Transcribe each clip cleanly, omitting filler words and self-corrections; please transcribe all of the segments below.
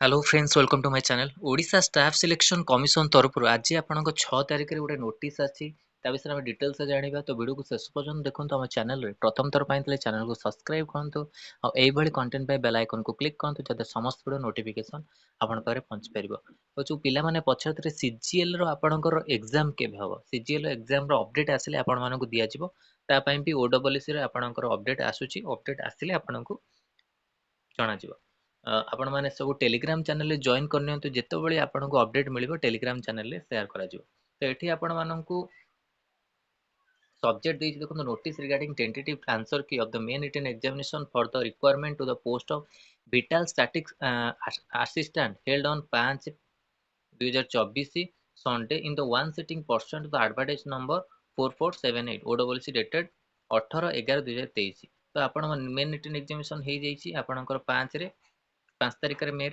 Hello friends welcome to my channel Odisha staff selection commission तरफ आज आपंक 6 तारिख में गोटे नोटिस आसी विषय में डिटेल्स जाना तो वीडियो को शेष पर्यटन देखो आम चैनल प्रथम थर पर चैनल को सब्सक्राइब करूँ और कंटेंट बेल आइकन को क्लिक करूँ जब समस्त वीडियो नोटिफिकेशन आपण पाखे पहुंच पार जो पिलाने पचारे सीजीएल आपणकर एग्जाम केवे हम सीजीएल एग्जाम अपडेट आसिले आपण मानक दिज्व भी ओडब्ल्यूसी आपणकर अपडेट आसूची अपडेट आसिले आपण को जनाଯିव आपण मैंने सब टेलीग्राम चैनल जॉइन करनी जितेबाला आपको अपडेट मिल टेलीग्राम चैनल सेयार कर ये आपण मानक सब्जेक्ट देती देखो notice regarding tentative answer key of the main written examination for the requirement to the post of vital statistics assistant held on 5/2024 Sunday in the one sitting pursuant to the advertise number 4478 OWC dated 18/11/2023 तो आपण main written examination हो जाइए आपणकर 5 तारिख मे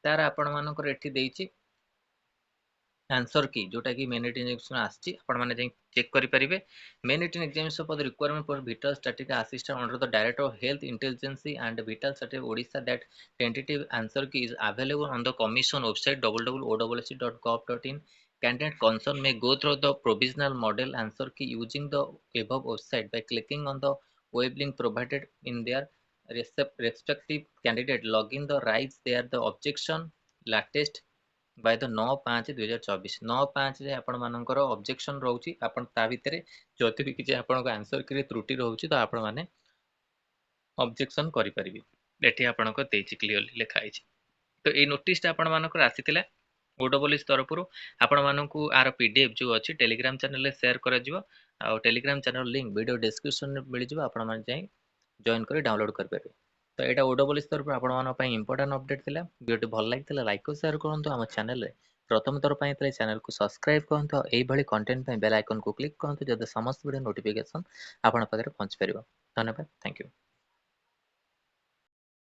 तार आपण मानकर एठी देइछि आंसर की जोटा कि मेन रिटन एग्जामिनेशन आछि आपण माने चेक करि परिबे main written examination for the requirement for vital statistics assistant under the director of health intelligence and vital statistics Odisha that tentative answer key is available on the commission website www.owc.gov.in candidate concern may go through the provisional model answer key using the above website by clicking on the web link provided in their respective candidate login the rights there the objection latest by the 9/5/2024 9/5 आपण मानकर objection रहउची आपण ता भितरे जति भी किछि आपण answer करे त्रुटि रहउची तो आपण माने ऑब्जेक्शन करि परिबे एठी आपण को देछि क्लियरली लिखा आइछि तो ए नोटिस आपण मानकर आसीतिला ओडब्ल्यूएस तरफरु आपण मानकु आर पीडीएफ जो अछि टेलीग्राम चैनल रे शेयर करा जिवो आ Telegram channel link video description रे मिल जिवो आपण माने जाई जॉइन करी डाउनलोड कर पारे तो यहाँ ओडब्ल्यूएस तरफ आपण मानक इंपोर्टेंट अपडेट थिला वीडियो भल लागिला लाइक और शेयर करंतु हम चैनल रे प्रथम थर पर चैनल को सब्सक्राइब करंतु एई भली कंटेंट बेल आइकन को क्लिक करंतु जब समस्त वीडियो नोटिफिकेशन आपण पाखरे पहुंच परिबो धन्यवाद थैंक यू।